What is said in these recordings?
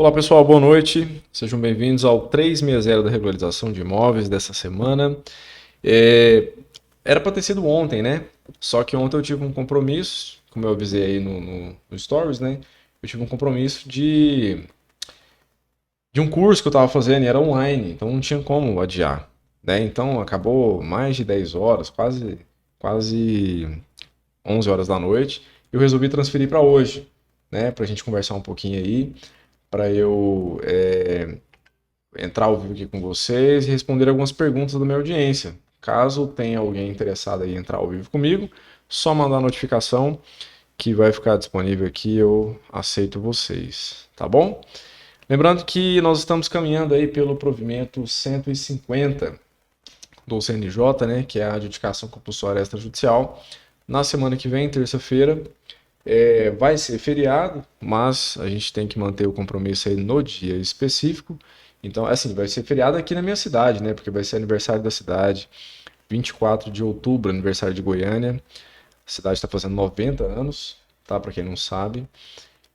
Olá pessoal, boa noite. Sejam bem-vindos ao 360 da regularização de imóveis dessa semana. É, Era para ter sido ontem, né? Só que ontem eu tive um compromisso, como eu avisei aí no Stories, né? Eu tive um compromisso de um curso que eu estava fazendo e era online, então não tinha como adiar, né? Então acabou mais de 10 horas, quase 11 horas da noite. Eu resolvi transferir para hoje, né? Para a gente conversar um pouquinho aí, para eu entrar ao vivo aqui com vocês e responder algumas perguntas da minha audiência. Caso tenha alguém interessado em entrar ao vivo comigo, só mandar a notificação que vai ficar disponível aqui, eu aceito vocês, tá bom? Lembrando que nós estamos caminhando aí pelo provimento 150 do CNJ, né, que é a adjudicação compulsória extrajudicial. Na semana que vem, terça-feira, vai ser feriado, mas a gente tem que manter o compromisso aí no dia específico. Então, assim, vai ser feriado aqui na minha cidade, né? Porque vai ser aniversário da cidade, 24 de outubro, aniversário de Goiânia. A cidade está fazendo 90 anos, tá? Para quem não sabe.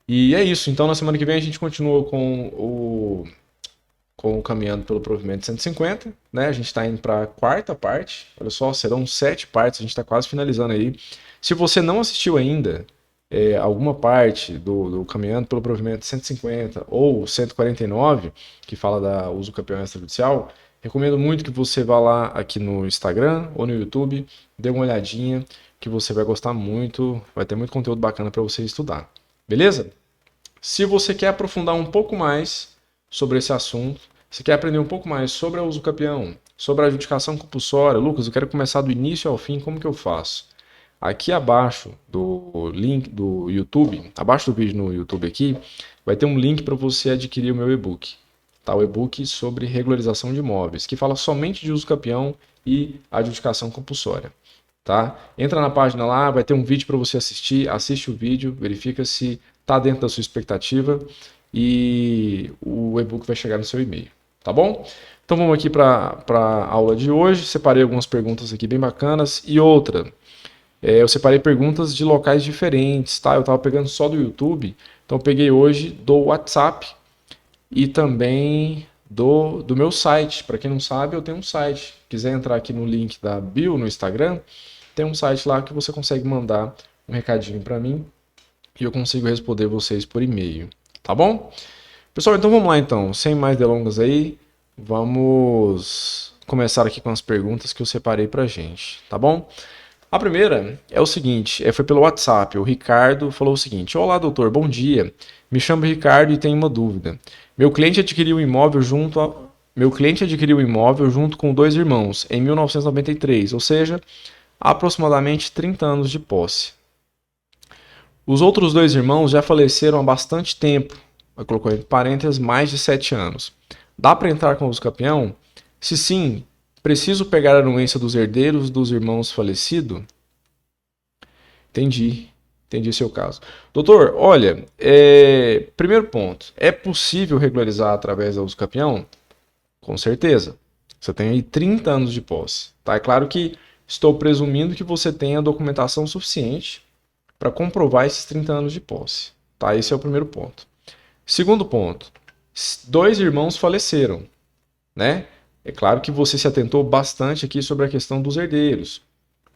E é isso. Então, na semana que vem a gente continua com o caminhando pelo provimento 150, né? A gente está indo para a quarta parte. Olha só, serão 7 partes. A gente está quase finalizando aí. Se você não assistiu ainda alguma parte do Caminhando pelo Provimento 150 ou 149, que fala da uso campeão extrajudicial, recomendo muito que você vá lá aqui no Instagram ou no YouTube, dê uma olhadinha, que você vai gostar muito, vai ter muito conteúdo bacana para você estudar. Beleza? Se você quer aprofundar um pouco mais sobre esse assunto, se quer aprender um pouco mais sobre o uso campeão, sobre a adjudicação compulsória, Lucas, eu quero começar do início ao fim, como que eu faço? Aqui abaixo do link do YouTube, abaixo do vídeo no YouTube aqui, vai ter um link para você adquirir o meu e-book. Tá? O e-book sobre regularização de imóveis, que fala somente de uso campeão e adjudicação compulsória. Tá? Entra na página lá, vai ter um vídeo para você assistir, assiste o vídeo, verifica se está dentro da sua expectativa e o e-book vai chegar no seu e-mail. Tá bom? Então vamos aqui para a aula de hoje. Separei algumas perguntas aqui bem bacanas e outra. Eu separei perguntas de locais diferentes, tá? Eu estava pegando só do YouTube, então eu peguei hoje do WhatsApp e também do meu site. Para quem não sabe, eu tenho um site. Se quiser entrar aqui no link da bio no Instagram, tem um site lá que você consegue mandar um recadinho para mim e eu consigo responder vocês por e-mail, tá bom? Pessoal, então vamos lá então, sem mais delongas aí, vamos começar aqui com as perguntas que eu separei pra gente, tá bom? A primeira é o seguinte, foi pelo WhatsApp. O Ricardo falou o seguinte: Olá, doutor, bom dia. Me chamo Ricardo e tenho uma dúvida. Meu cliente adquiriu um imóvel junto com dois irmãos em 1993, ou seja, aproximadamente 30 anos de posse. Os outros dois irmãos já faleceram há bastante tempo. Eu colocou entre parênteses mais de 7 anos. Dá para entrar com o uso campeão? Se sim, preciso pegar a anuência dos herdeiros dos irmãos falecidos? Entendi. Entendi seu caso. Doutor, olha, primeiro ponto. É possível regularizar através da uso campeão? Com certeza. Você tem aí 30 anos de posse. Tá? É claro que estou presumindo que você tenha documentação suficiente para comprovar esses 30 anos de posse. Tá? Esse é o primeiro ponto. Segundo ponto. Dois irmãos faleceram, né? É claro que você se atentou bastante aqui sobre a questão dos herdeiros.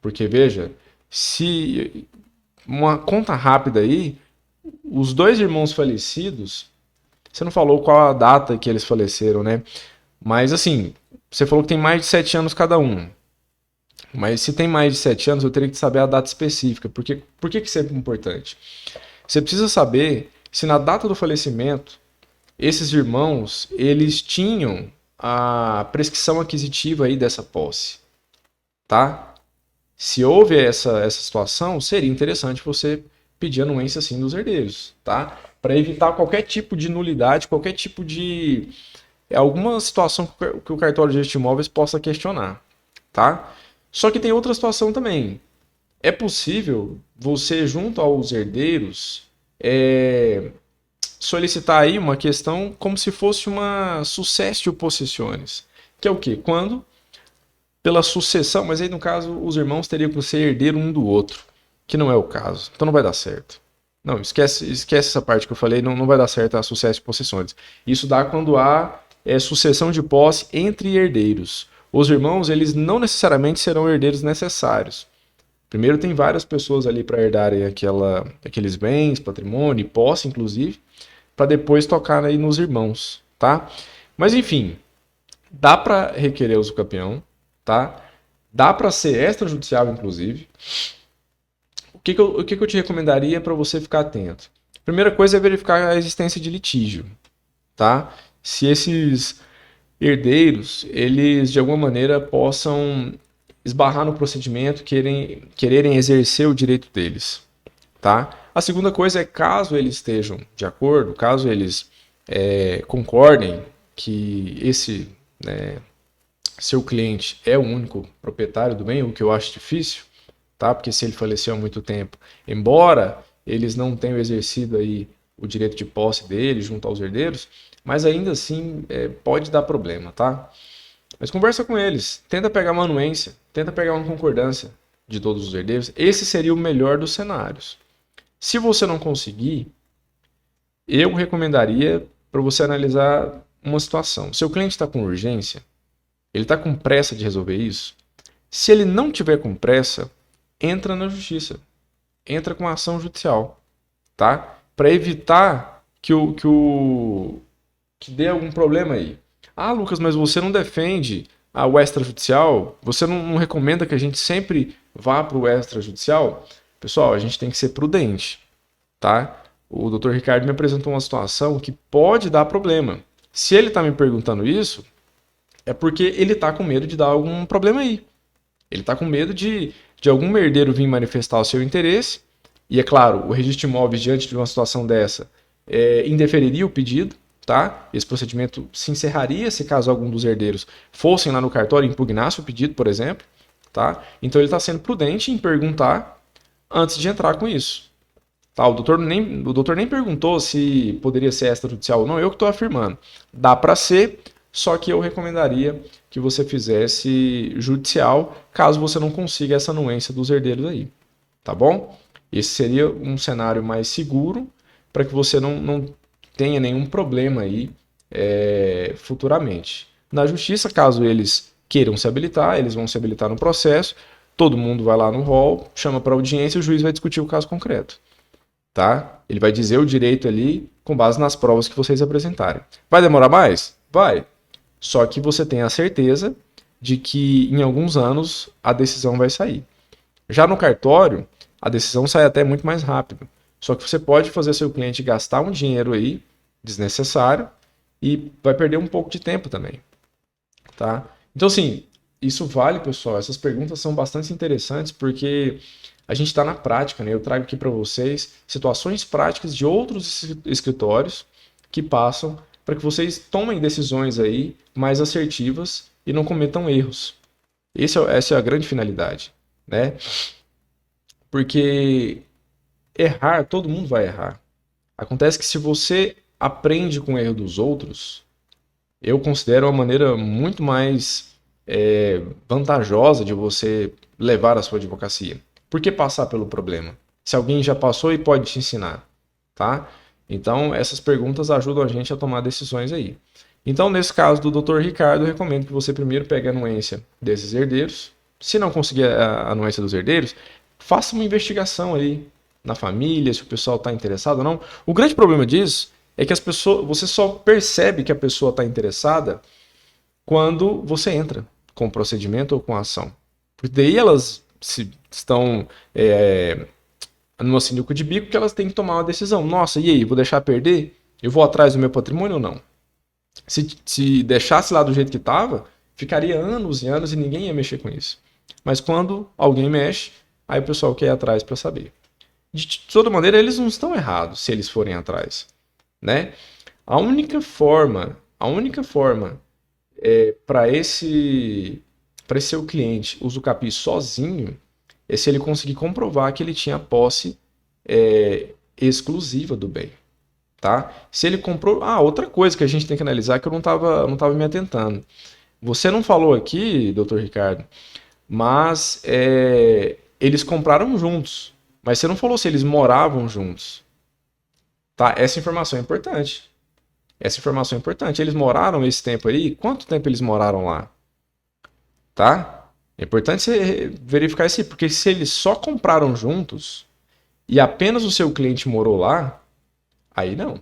Porque, veja, se uma conta rápida aí, os dois irmãos falecidos, você não falou qual a data que eles faleceram, né? Mas assim, você falou que tem mais de 7 anos cada um. Mas se tem mais de 7 anos, eu teria que saber a data específica. Por que isso é importante? Você precisa saber se na data do falecimento, esses irmãos, eles tinham a prescrição aquisitiva aí dessa posse, tá? Se houve essa situação, seria interessante você pedir anuência sim dos herdeiros, tá? Para evitar qualquer tipo de nulidade, qualquer tipo de alguma situação que o cartório de registro de imóveis possa questionar, tá? Só que tem outra situação também. É possível você, junto aos herdeiros, solicitar aí uma questão como se fosse uma successio possessionis, que é o quê? Quando pela sucessão, mas aí no caso os irmãos teriam que ser herdeiro um do outro, que não é o caso, então não vai dar certo. Não, esquece essa parte que eu falei, não vai dar certo a sucesso de possessões. Isso dá quando há sucessão de posse entre herdeiros. Os irmãos, eles não necessariamente serão herdeiros necessários. Primeiro tem várias pessoas ali para herdarem aqueles bens, patrimônio, posse, inclusive, para depois tocar aí nos irmãos, tá? Mas enfim, dá para requerer uso campeão, tá? Dá para ser extrajudicial, inclusive. O que eu te recomendaria para você ficar atento? Primeira coisa é verificar a existência de litígio, tá? Se esses herdeiros, eles de alguma maneira possam esbarrar no procedimento, quererem exercer o direito deles, tá? A segunda coisa é caso eles estejam de acordo, caso eles concordem que esse seu cliente é o único proprietário do bem, o que eu acho difícil, tá? Porque se ele faleceu há muito tempo, embora eles não tenham exercido aí o direito de posse dele junto aos herdeiros, mas ainda assim pode dar problema, tá? Mas conversa com eles, tenta pegar uma anuência, tenta pegar uma concordância de todos os herdeiros. Esse seria o melhor dos cenários. Se você não conseguir, eu recomendaria para você analisar uma situação. Seu cliente está com urgência, ele está com pressa de resolver isso. Se ele não tiver com pressa, entra na justiça, entra com ação judicial, tá? Para evitar que dê algum problema aí. Ah, Lucas, mas você não defende o extrajudicial? Você não recomenda que a gente sempre vá para o extrajudicial? Pessoal, a gente tem que ser prudente, tá? O Dr. Ricardo me apresentou uma situação que pode dar problema. Se ele está me perguntando isso, é porque ele está com medo de dar algum problema aí. Ele está com medo de algum herdeiro vir manifestar o seu interesse. E é claro, o registro de imóveis, diante de uma situação dessa, indeferiria o pedido, tá? Esse procedimento se encerraria se caso algum dos herdeiros fossem lá no cartório e impugnasse o pedido, por exemplo, tá? Então ele está sendo prudente em perguntar antes de entrar com isso. Tá? O doutor nem perguntou se poderia ser extrajudicial ou não, eu que estou afirmando. Dá para ser, só que eu recomendaria que você fizesse judicial, caso você não consiga essa anuência dos herdeiros aí, tá bom? Esse seria um cenário mais seguro para que você não tenha nenhum problema aí futuramente. Na justiça, caso eles queiram se habilitar, eles vão se habilitar no processo, todo mundo vai lá no hall, chama para audiência e o juiz vai discutir o caso concreto. Tá? Ele vai dizer o direito ali com base nas provas que vocês apresentarem. Vai demorar mais? Vai. Só que você tem a certeza de que em alguns anos a decisão vai sair. Já no cartório, a decisão sai até muito mais rápido. Só que você pode fazer seu cliente gastar um dinheiro aí desnecessário e vai perder um pouco de tempo também. Tá? Então, assim, isso vale, pessoal. Essas perguntas são bastante interessantes porque a gente está na prática, né? Eu trago aqui para vocês situações práticas de outros escritórios que passam para que vocês tomem decisões aí mais assertivas e não cometam erros. Essa é a grande finalidade, né? Porque errar, todo mundo vai errar. Acontece que se você aprende com o erro dos outros, eu considero uma maneira muito mais vantajosa de você levar a sua advocacia. Por que passar pelo problema? Se alguém já passou e pode te ensinar, tá? Então, essas perguntas ajudam a gente a tomar decisões aí. Então, nesse caso do Dr. Ricardo, eu recomendo que você primeiro pegue a anuência desses herdeiros. Se não conseguir a anuência dos herdeiros, faça uma investigação aí na família, se o pessoal está interessado ou não. O grande problema disso é que você só percebe que a pessoa está interessada quando você entra com o procedimento ou com a ação. Porque daí elas estão numa sinuca de bico que elas têm que tomar uma decisão. Nossa, e aí, vou deixar perder? Eu vou atrás do meu patrimônio ou não? Se deixasse lá do jeito que estava, ficaria anos e anos e ninguém ia mexer com isso. Mas quando alguém mexe, aí o pessoal quer ir atrás para saber. De toda maneira, eles não estão errados se eles forem atrás, né? A única forma para esse seu cliente usucapi sozinho é se ele conseguir comprovar que ele tinha posse exclusiva do bem, tá? Se ele comprou... outra coisa que a gente tem que analisar que eu não tava me atentando. Você não falou aqui, Dr. Ricardo, mas eles compraram juntos. Mas você não falou se eles moravam juntos. Tá? Essa informação é importante. Essa informação é importante. Eles moraram esse tempo aí? Quanto tempo eles moraram lá? Tá? É importante você verificar isso aí, porque se eles só compraram juntos e apenas o seu cliente morou lá, aí não.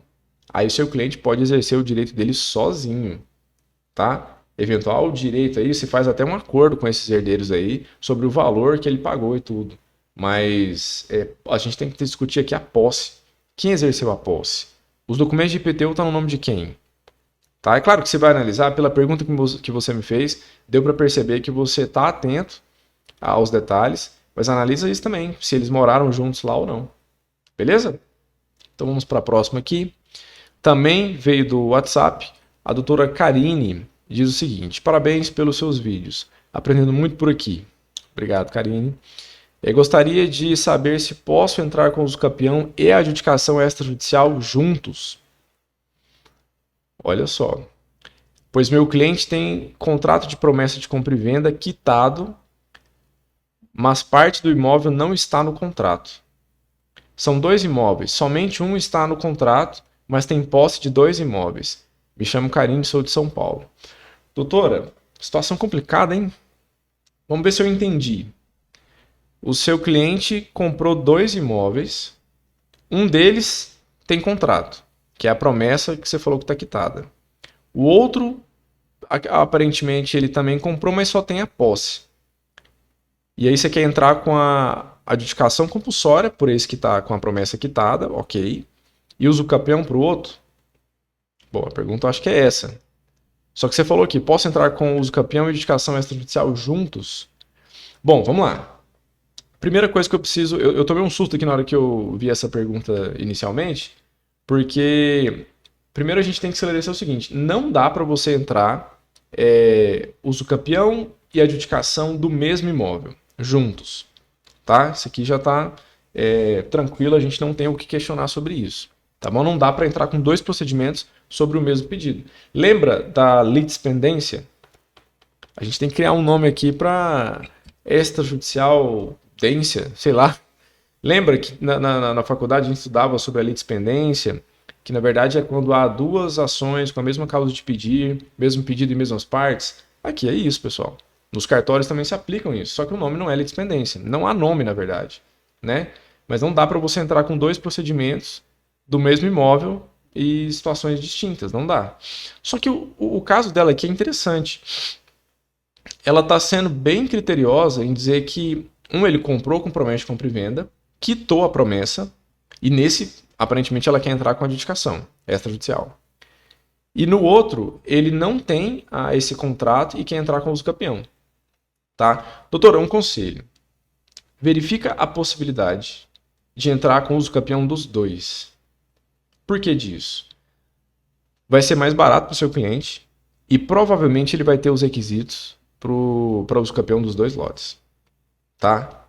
Aí o seu cliente pode exercer o direito dele sozinho, tá? Eventual direito aí, você faz até um acordo com esses herdeiros aí sobre o valor que ele pagou e tudo. Mas a gente tem que discutir aqui a posse. Quem exerceu a posse? Os documentos de IPTU estão no nome de quem? Tá? É claro que você vai analisar, pela pergunta que você me fez, deu para perceber que você está atento aos detalhes, mas analisa isso também, se eles moraram juntos lá ou não. Beleza? Então vamos para a próxima aqui. Também veio do WhatsApp, a doutora Karine diz o seguinte: parabéns pelos seus vídeos, aprendendo muito por aqui. Obrigado, Karine. Eu gostaria de saber se posso entrar com o usucapião e a adjudicação extrajudicial juntos. Olha só. Pois meu cliente tem contrato de promessa de compra e venda quitado, mas parte do imóvel não está no contrato. São 2 imóveis, somente um está no contrato, mas tem posse de 2 imóveis. Me chamo Karine, sou de São Paulo. Doutora, situação complicada, hein? Vamos ver se eu entendi. O seu cliente comprou 2 imóveis, um deles tem contrato, que é a promessa que você falou que está quitada. O outro, aparentemente, ele também comprou, mas só tem a posse. E aí você quer entrar com a adjudicação compulsória, por esse que está com a promessa quitada, ok. E usucapião para o outro? Bom, a pergunta eu acho que é essa. Só que você falou aqui, posso entrar com usucapião e adjudicação extrajudicial juntos? Bom, vamos lá. Primeira coisa que eu preciso... Eu tomei um susto aqui na hora que eu vi essa pergunta inicialmente, porque primeiro a gente tem que esclarecer o seguinte, não dá para você entrar usucapião e adjudicação do mesmo imóvel, juntos. Tá? Isso aqui já está tranquilo, a gente não tem o que questionar sobre isso. Tá bom? Não dá para entrar com 2 procedimentos sobre o mesmo pedido. Lembra da litispendência? A gente tem que criar um nome aqui para extrajudicial dência, sei lá. Lembra que na faculdade a gente estudava sobre a litispendência, que na verdade é quando há 2 ações com a mesma causa de pedir, mesmo pedido e mesmas partes? Aqui é isso, pessoal. Nos cartórios também se aplicam isso, só que o nome não é litispendência. Não há nome, na verdade, né? Mas não dá para você entrar com 2 procedimentos do mesmo imóvel e situações distintas, não dá. Só que o caso dela aqui é interessante. Ela está sendo bem criteriosa em dizer que ele comprou com promessa de compra e venda, quitou a promessa, e nesse, aparentemente, ela quer entrar com a adjudicação extrajudicial. E no outro, ele não tem esse contrato e quer entrar com o usucapião. Tá? Doutor, um conselho. Verifica a possibilidade de entrar com o usucapião dos 2. Por que disso? Vai ser mais barato para o seu cliente e provavelmente ele vai ter os requisitos para o usucapião dos 2 lotes. Tá?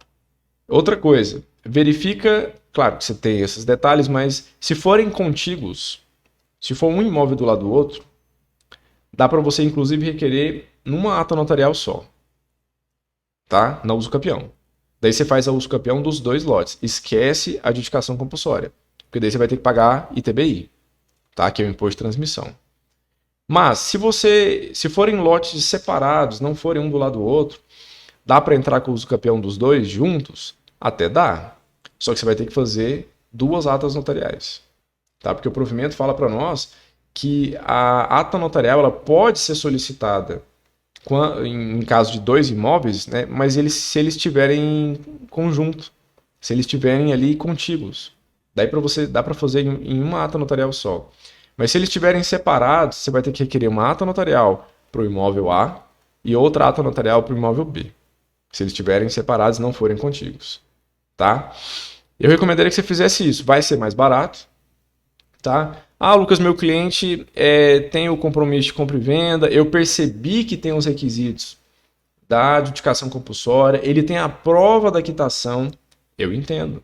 Outra coisa, verifica, claro que você tem esses detalhes, mas se forem contíguos, se for um imóvel do lado do outro, dá para você inclusive requerer numa ata notarial só, tá? Na usucapião. Daí você faz a usucapião dos 2 lotes, esquece a adjudicação compulsória, porque daí você vai ter que pagar ITBI, tá? Que é o imposto de transmissão. Mas se forem lotes separados, não forem um do lado do outro, dá para entrar com o usucapião dos 2 juntos? Até dá. Só que você vai ter que fazer 2 atas notariais. Tá? Porque o provimento fala para nós que a ata notarial ela pode ser solicitada em caso de 2 imóveis, né? Mas se eles estiverem em conjunto, se eles estiverem ali contíguos. Daí dá para fazer em uma ata notarial só. Mas se eles estiverem separados, você vai ter que requerer uma ata notarial para o imóvel A e outra ata notarial para o imóvel B. Se eles estiverem separados e não forem contíguos. Tá? Eu recomendaria que você fizesse isso. Vai ser mais barato. Tá? Ah, Lucas, meu cliente tem o compromisso de compra e venda. Eu percebi que tem os requisitos da adjudicação compulsória. Ele tem a prova da quitação. Eu entendo.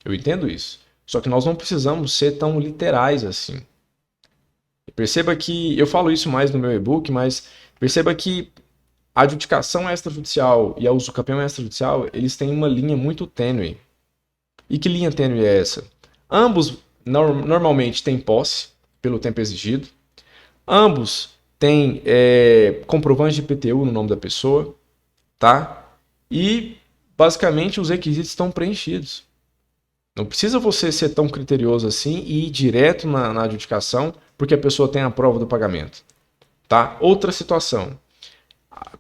Eu entendo isso. Só que nós não precisamos ser tão literais assim. Perceba que, eu falo isso mais no meu e-book, mas perceba que a adjudicação extrajudicial e a usucapião extrajudicial, eles têm uma linha muito tênue. E que linha tênue é essa? Ambos normalmente têm posse pelo tempo exigido. Ambos têm comprovante de IPTU no nome da pessoa, tá? E basicamente os requisitos estão preenchidos. Não precisa você ser tão criterioso assim e ir direto na adjudicação, porque a pessoa tem a prova do pagamento, tá? Outra situação.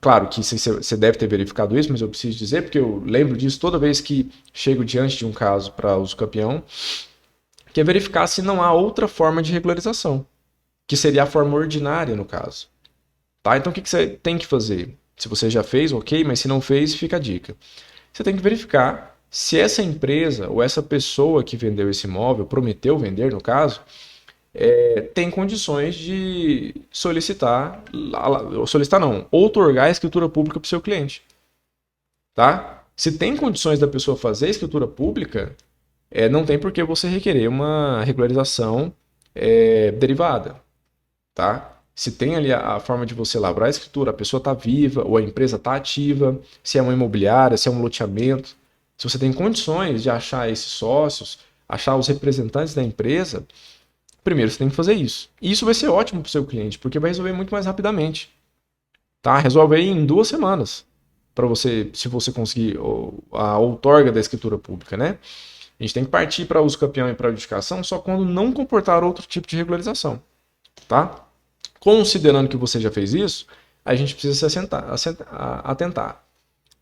Claro que você deve ter verificado isso, mas eu preciso dizer, porque eu lembro disso toda vez que chego diante de um caso para uso campeão, que é verificar se não há outra forma de regularização, que seria a forma ordinária no caso. Tá? Então o que você tem que fazer? Se você já fez, ok, mas se não fez, fica a dica. Você tem que verificar se essa empresa ou essa pessoa que vendeu esse imóvel, prometeu vender no caso, tem condições de solicitar não, outorgar a escritura pública para o seu cliente. Tá? Se tem condições da pessoa fazer a escritura pública, não tem por que você requerer uma regularização derivada. Tá? Se tem ali a forma de você lavrar a escritura, a pessoa está viva ou a empresa está ativa, se é uma imobiliária, se é um loteamento, se você tem condições de achar esses sócios, achar os representantes da empresa, primeiro você tem que fazer isso. E isso vai ser ótimo para o seu cliente, porque vai resolver muito mais rapidamente. Tá? Resolve aí em 2 semanas, para você, se você conseguir a outorga da escritura pública, né? A gente tem que partir para uso campeão e para adjudicação só quando não comportar outro tipo de regularização. Tá? Considerando que você já fez isso, a gente precisa se atentar.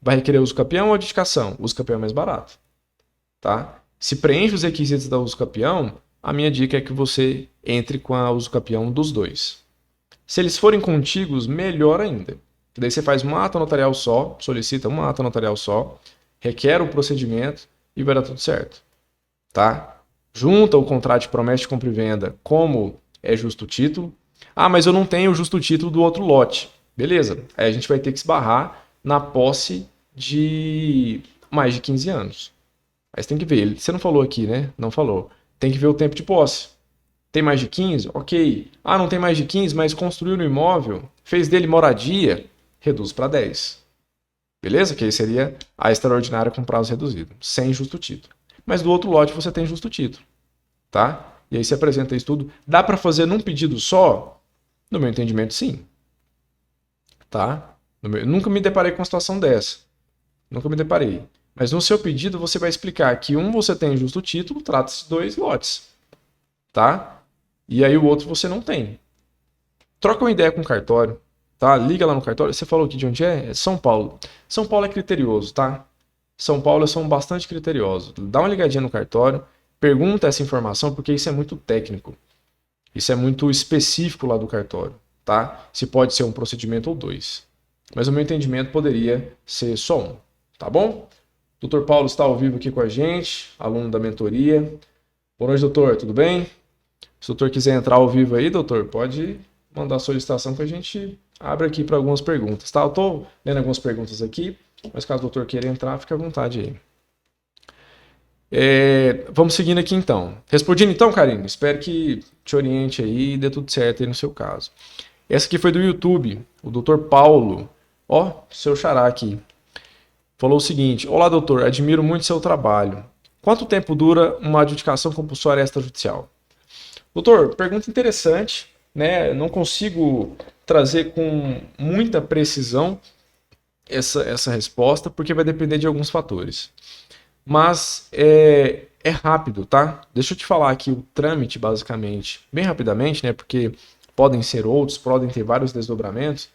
Vai requerer uso campeão ou adjudicação? Uso campeão é mais barato. Tá? Se preenche os requisitos da uso campeão, a minha dica é que você entre com a uso campeão dos dois. Se eles forem contíguos, melhor ainda. Daí você faz uma ata notarial só, solicita uma ata notarial só, requer o procedimento e vai dar tudo certo. Tá? Junta o contrato de promessa de compra e venda como é justo título. Ah, mas eu não tenho o justo título do outro lote. Beleza. Aí a gente vai ter que esbarrar na posse de mais de 15 anos. Aí você tem que ver. Você não falou aqui, né? Não falou. Tem que ver o tempo de posse. Tem mais de 15? Ok. Ah, não tem mais de 15, mas construiu no imóvel, fez dele moradia, reduz para 10. Beleza? Que aí seria a extraordinária com prazo reduzido, sem justo título. Mas do outro lote você tem justo título. Tá? E aí você apresenta isso tudo. Dá para fazer num pedido só? No meu entendimento, sim. Tá? Nunca me deparei com uma situação dessa. Nunca me deparei. Mas no seu pedido você vai explicar que você tem justo título, trata-se de 2 lotes. Tá? E aí o outro você não tem. Troca uma ideia com o cartório. Tá? Liga lá no cartório. Você falou aqui de onde é? É São Paulo. São Paulo é criterioso, tá? São Paulo são bastante criteriosos. Dá uma ligadinha no cartório. Pergunta essa informação, porque isso é muito técnico. Isso é muito específico lá do cartório, tá? Se pode ser um procedimento ou 2. Mas o meu entendimento poderia ser só um, tá bom? Dr. Paulo está ao vivo aqui com a gente, aluno da mentoria. Boa noite, doutor, tudo bem? Se o doutor quiser entrar ao vivo aí, doutor, pode mandar a solicitação que a gente abre aqui para algumas perguntas, tá? Eu estou lendo algumas perguntas aqui, mas caso o doutor queira entrar, fique à vontade aí. Vamos seguindo aqui então. Respondido então, Karine? Espero que te oriente aí e dê tudo certo aí no seu caso. Essa aqui foi do YouTube, o Dr. Paulo. Ó, seu xará aqui. Falou o seguinte: olá, doutor, admiro muito seu trabalho. Quanto tempo dura uma adjudicação compulsória extrajudicial? Doutor, pergunta interessante, né? Não consigo trazer com muita precisão essa resposta, porque vai depender de alguns fatores. Mas é rápido, tá? Deixa eu te falar aqui o trâmite, basicamente, bem rapidamente, né? Porque podem ser outros, podem ter vários desdobramentos,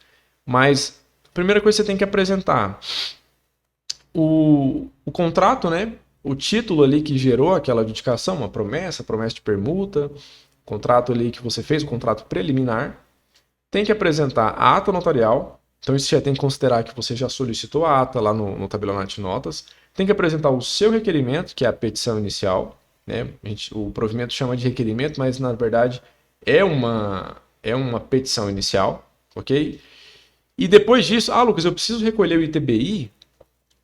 mas a primeira coisa que você tem que apresentar o contrato, né? O título ali que gerou aquela adjudicação, uma promessa de permuta, contrato ali que você fez, o contrato preliminar. Tem que apresentar a ata notarial, então isso já tem que considerar que você já solicitou a ata lá no tabelionato de notas. Tem que apresentar o seu requerimento, que é a petição inicial, né? O provimento chama de requerimento, mas na verdade é uma petição inicial, ok? E depois disso, Lucas, eu preciso recolher o ITBI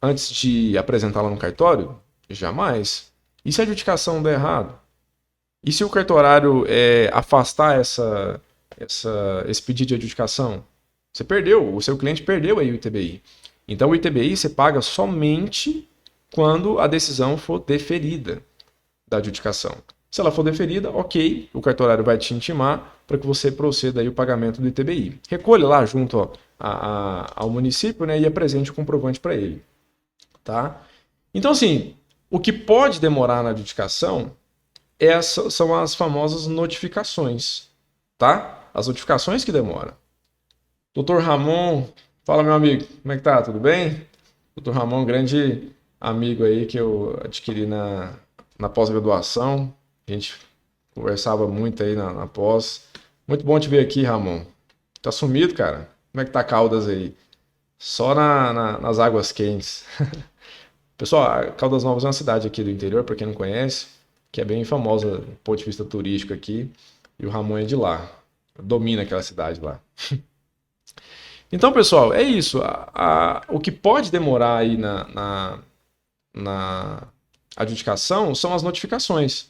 antes de apresentar lá no cartório? Jamais. E se a adjudicação der errado? E se o cartorário afastar esse pedido de adjudicação? Você perdeu, o seu cliente perdeu aí o ITBI. Então o ITBI você paga somente quando a decisão for deferida da adjudicação. Se ela for deferida, ok, o cartorário vai te intimar para que você proceda aí o pagamento do ITBI. Recolha lá junto ó, ao município, né, e apresente o comprovante para ele. Tá? Então, assim, o que pode demorar na adjudicação são as famosas notificações, tá? As notificações que demoram. Doutor Ramon, fala meu amigo, como é que tá? Tudo bem? Doutor Ramon, grande amigo aí que eu adquiri na pós-graduação. A gente conversava muito aí na pós. Muito bom te ver aqui, Ramon. Tá sumido, cara? Como é que tá Caldas aí? Só nas águas quentes. Pessoal, a Caldas Novas é uma cidade aqui do interior, para quem não conhece, que é bem famosa do ponto de vista turístico aqui. E o Ramon é de lá. Domina aquela cidade lá. Então, pessoal, é isso. O que pode demorar aí na adjudicação são as notificações,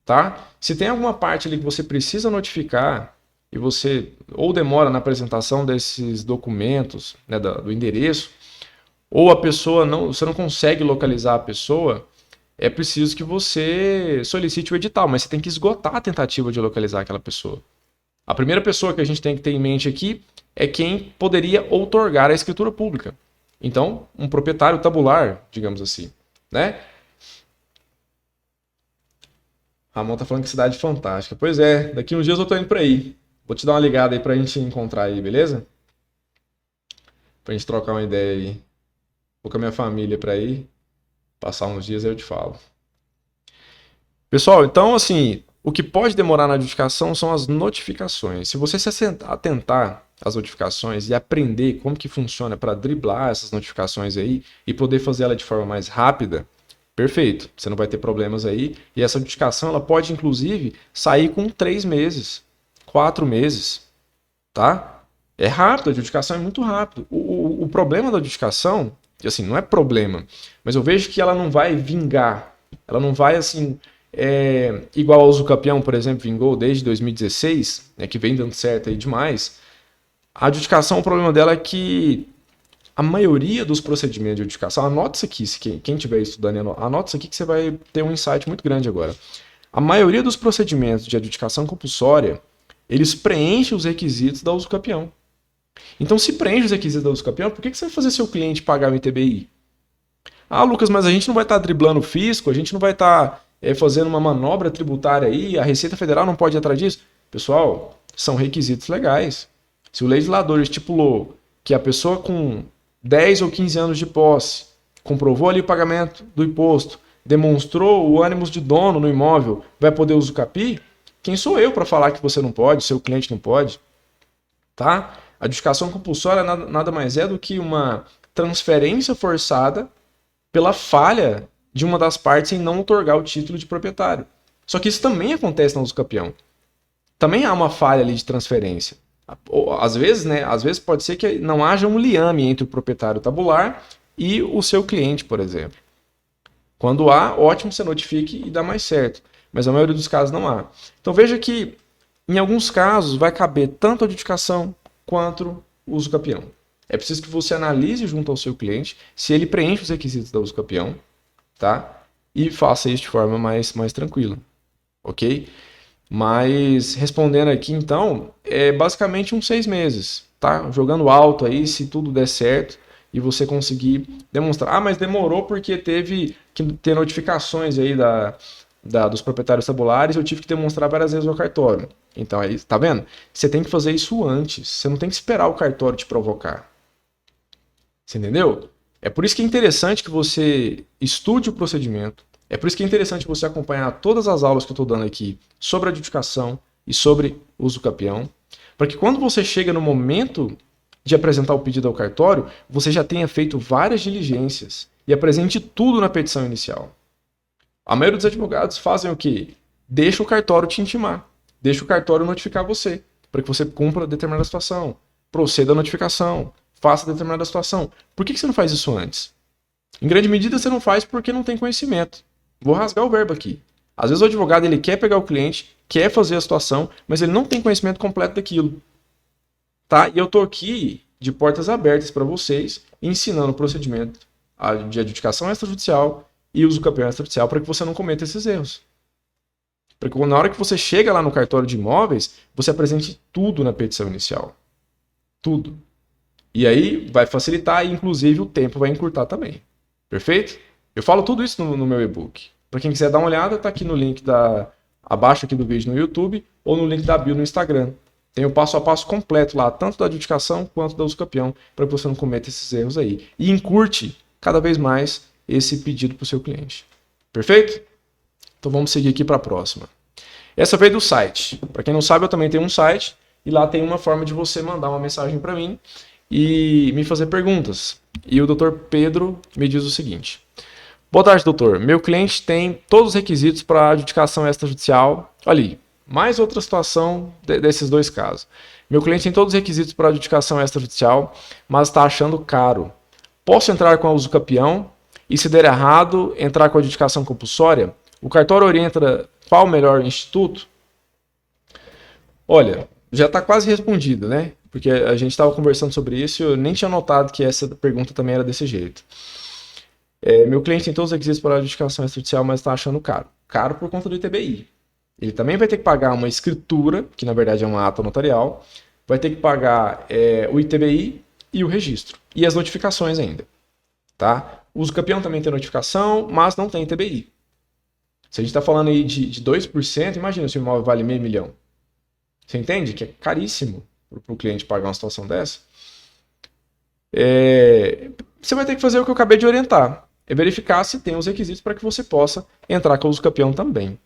tá? Se tem alguma parte ali que você precisa notificar e você ou demora na apresentação desses documentos, né, do endereço, ou a pessoa você não consegue localizar a pessoa, é preciso que você solicite o edital, mas você tem que esgotar a tentativa de localizar aquela pessoa. A primeira pessoa que a gente tem que ter em mente aqui é quem poderia outorgar a escritura pública. Então, um proprietário tabular, digamos assim, né? Ramon tá falando que cidade fantástica. Pois é, daqui uns dias eu tô indo para aí. Vou te dar uma ligada aí pra gente encontrar aí, beleza? Pra gente trocar uma ideia aí. Vou com a minha família para ir, passar uns dias aí eu te falo. Pessoal, então assim, o que pode demorar na adjudicação são as notificações. Se você se atentar às notificações e aprender como que funciona para driblar essas notificações aí e poder fazer ela de forma mais rápida, perfeito. Você não vai ter problemas aí. E essa adjudicação ela pode inclusive sair com 3 meses, 4 meses, tá? É rápido, a adjudicação é muito rápido. O problema da adjudicação, assim, não é problema, mas eu vejo que ela não vai vingar. Ela não vai assim igual ao Usucapião, por exemplo, vingou desde 2016, né, que vem dando certo aí demais. A adjudicação, o problema dela é que a maioria dos procedimentos de adjudicação, anota isso aqui, se quem estiver estudando, anota isso aqui que você vai ter um insight muito grande agora. A maioria dos procedimentos de adjudicação compulsória, eles preenchem os requisitos da Usucapião. Então, se preenche os requisitos da Usucapião, por que você vai fazer seu cliente pagar o ITBI? Ah, Lucas, mas a gente não vai estar driblando o fisco, a gente não vai estar fazendo uma manobra tributária aí, a Receita Federal não pode ir atrás disso. Pessoal, são requisitos legais. Se o legislador estipulou que a pessoa com 10 ou 15 anos de posse comprovou ali o pagamento do imposto, demonstrou o ânimo de dono no imóvel, vai poder usucapi? Quem sou eu para falar que você não pode, seu cliente não pode? Tá? A adjudicação compulsória nada mais é do que uma transferência forçada pela falha de uma das partes em não outorgar o título de proprietário. Só que isso também acontece na usucapião. Também há uma falha ali de transferência. Às vezes, né? Às vezes pode ser que não haja um liame entre o proprietário tabular e o seu cliente, por exemplo. Quando há, ótimo, você notifique e dá mais certo. Mas a maioria dos casos não há. Então veja que, em alguns casos, vai caber tanto a adjudicação quanto o usucapião. É preciso que você analise junto ao seu cliente se ele preenche os requisitos da usucapião, tá? E faça isso de forma mais tranquila, ok? Mas respondendo aqui, então, é basicamente uns 6 meses, tá? Jogando alto aí, se tudo der certo e você conseguir demonstrar. Ah, mas demorou porque teve que ter notificações aí dos proprietários tabulares, eu tive que demonstrar várias vezes no cartório. Então, aí, tá vendo? Você tem que fazer isso antes, você não tem que esperar o cartório te provocar. Você entendeu? É por isso que é interessante que você estude o procedimento. É por isso que é interessante você acompanhar todas as aulas que eu estou dando aqui sobre adjudicação e sobre usucapião, para que quando você chega no momento de apresentar o pedido ao cartório, você já tenha feito várias diligências e apresente tudo na petição inicial. A maioria dos advogados fazem o quê? Deixa o cartório te intimar, deixa o cartório notificar você, para que você cumpra determinada situação, proceda à notificação, faça determinada situação. Por que você não faz isso antes? Em grande medida você não faz porque não tem conhecimento. Vou rasgar o verbo aqui. Às vezes o advogado ele quer pegar o cliente, quer fazer a situação, mas ele não tem conhecimento completo daquilo. Tá? E eu estou aqui de portas abertas para vocês, ensinando o procedimento de adjudicação extrajudicial e usucapião extrajudicial para que você não cometa esses erros. Porque na hora que você chega lá no cartório de imóveis, você apresente tudo na petição inicial. Tudo. E aí vai facilitar e, inclusive, o tempo vai encurtar também. Perfeito? Eu falo tudo isso no meu e-book. Para quem quiser dar uma olhada, tá aqui no link abaixo aqui do vídeo no YouTube ou no link da bio no Instagram. Tem o passo a passo completo lá, tanto da adjudicação quanto da uso campeão, para que você não cometa esses erros aí. E encurte cada vez mais esse pedido para o seu cliente. Perfeito? Então vamos seguir aqui para a próxima. Essa veio do site. Para quem não sabe, eu também tenho um site e lá tem uma forma de você mandar uma mensagem para mim e me fazer perguntas. E o Dr. Pedro me diz o seguinte: boa tarde, doutor. Meu cliente tem todos os requisitos para adjudicação extrajudicial. Olha aí, mais outra situação desses dois casos. Meu cliente tem todos os requisitos para adjudicação extrajudicial, mas está achando caro. Posso entrar com a uso capião? E se der errado, entrar com a adjudicação compulsória? O cartório orienta qual o melhor instituto? Olha, já está quase respondido, né? Porque a gente estava conversando sobre isso e eu nem tinha notado que essa pergunta também era desse jeito. Meu cliente tem todos os requisitos para a adjudicação extrajudicial, mas está achando caro. Caro por conta do ITBI. Ele também vai ter que pagar uma escritura, que na verdade é uma ata notarial, vai ter que pagar o ITBI e o registro. E as notificações ainda. Tá? O uso campeão também tem notificação, mas não tem ITBI. Se a gente está falando aí de 2%, imagina se o imóvel vale $500 mil. Você entende que é caríssimo para o cliente pagar uma situação dessa? Você vai ter que fazer o que eu acabei de orientar. É verificar se tem os requisitos para que você possa entrar com o uso campeão também.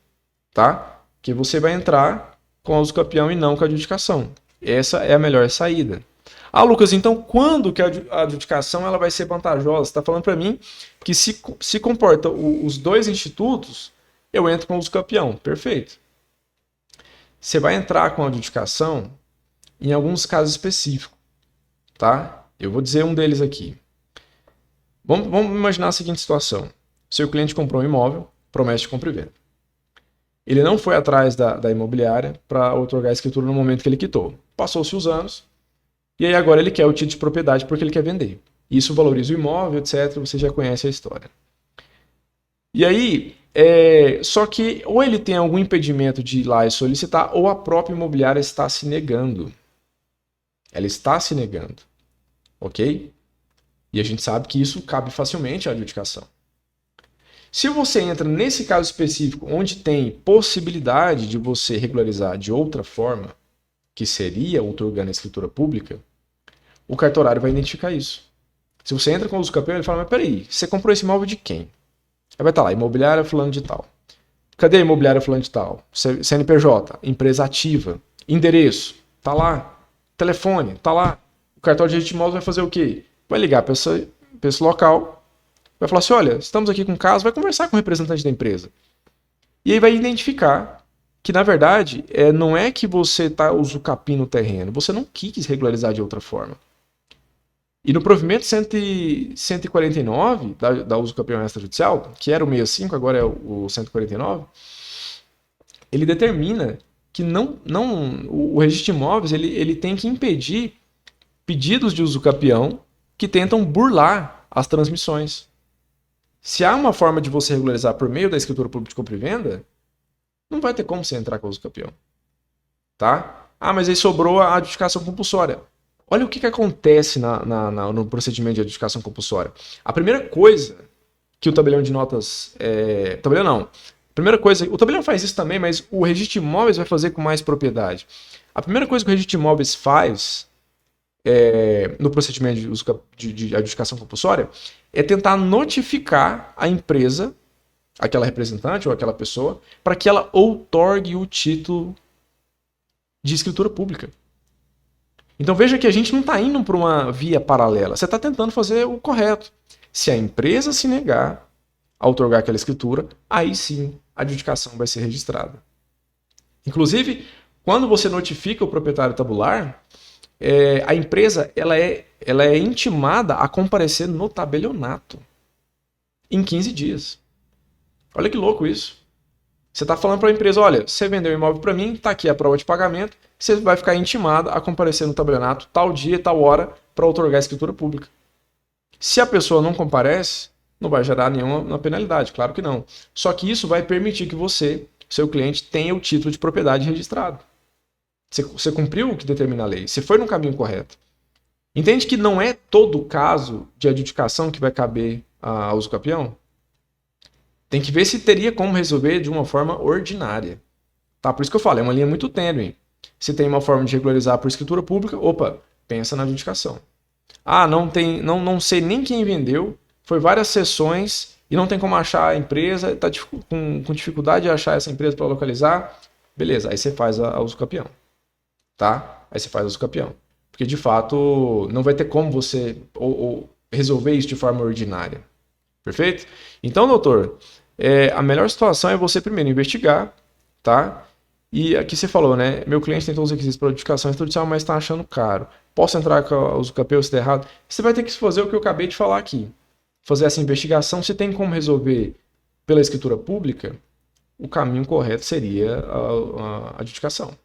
Tá? Que você vai entrar com o uso campeão e não com a adjudicação. Essa é a melhor saída. Ah, Lucas, então quando que a adjudicação ela vai ser vantajosa? Você está falando para mim que se comporta os dois institutos, eu entro com o uso campeão. Perfeito. Você vai entrar com a adjudicação em alguns casos específicos. Tá? Eu vou dizer um deles aqui. Vamos imaginar a seguinte situação. Seu cliente comprou um imóvel, promessa de compra e venda. Ele não foi atrás da imobiliária para outorgar a escritura no momento que ele quitou. Passou-se os anos, e aí agora ele quer o título de propriedade porque ele quer vender. Isso valoriza o imóvel, etc. Você já conhece a história. E aí, só que ou ele tem algum impedimento de ir lá e solicitar, ou a própria imobiliária está se negando. Ela está se negando. Ok? E a gente sabe que isso cabe facilmente à adjudicação. Se você entra nesse caso específico, onde tem possibilidade de você regularizar de outra forma, que seria outorgando a escritura pública, o cartorário vai identificar isso. Se você entra com o uso campeão, ele fala, mas peraí, você comprou esse imóvel de quem? Aí vai estar lá, imobiliária fulano de tal. Cadê a imobiliária fulano de tal? CNPJ, empresa ativa, endereço, tá lá. Telefone, tá lá. O cartório de registro de imóveis vai fazer o quê? Vai ligar para esse local, vai falar assim, olha, estamos aqui com um caso, vai conversar com o representante da empresa. E aí vai identificar que, na verdade, não é que você está usucapindo o terreno, você não quis regularizar de outra forma. E no provimento 149 da usucapião extrajudicial, que era o 65, agora é o 149, ele determina que o registro de imóveis ele tem que impedir pedidos de usucapião que tentam burlar as transmissões. Se há uma forma de você regularizar por meio da escritura pública de compra e venda, não vai ter como você entrar com o usucapião. Tá? Ah, mas aí sobrou a adjudicação compulsória. Olha o que acontece no procedimento de adjudicação compulsória. A primeira coisa que o tabelião de notas... tabelião não. Primeira coisa, o tabelião faz isso também, mas o registro de imóveis vai fazer com mais propriedade. A primeira coisa que o registro de imóveis faz no procedimento de adjudicação compulsória é tentar notificar a empresa, aquela representante ou aquela pessoa, para que ela outorgue o título de escritura pública. Então veja que a gente não está indo para uma via paralela, você está tentando fazer o correto. Se a empresa se negar a outorgar aquela escritura, aí sim a adjudicação vai ser registrada. Inclusive, quando você notifica o proprietário tabular, a empresa ela é intimada a comparecer no tabelionato em 15 dias. Olha que louco isso. Você está falando para a empresa, olha, você vendeu o imóvel para mim, está aqui a prova de pagamento, você vai ficar intimado a comparecer no tabelionato tal dia, tal hora, para outorgar a escritura pública. Se a pessoa não comparece, não vai gerar nenhuma penalidade, claro que não. Só que isso vai permitir que você seu cliente tenha o título de propriedade registrado. Você cumpriu o que determina a lei, você foi no caminho correto. Entende que não é todo caso de adjudicação que vai caber a uso capião? Tem que ver se teria como resolver de uma forma ordinária. Tá? Por isso que eu falo, é uma linha muito tênue. Se tem uma forma de regularizar por escritura pública, opa, pensa na adjudicação. Ah, não sei nem quem vendeu, foi várias sessões e não tem como achar a empresa, está com dificuldade de achar essa empresa para localizar. Beleza, aí você faz a uso capião. Tá? Aí você faz a uso capião. Porque de fato não vai ter como você ou resolver isso de forma ordinária. Perfeito? Então, doutor, a melhor situação é você primeiro investigar, tá? E aqui você falou, né? Meu cliente tem todos os requisitos para adjudicação extrajudicial, mas está achando caro. Posso entrar com o uso capião se der errado? Você vai ter que fazer o que eu acabei de falar aqui. Fazer essa investigação. Se tem como resolver pela escritura pública, o caminho correto seria a adjudicação.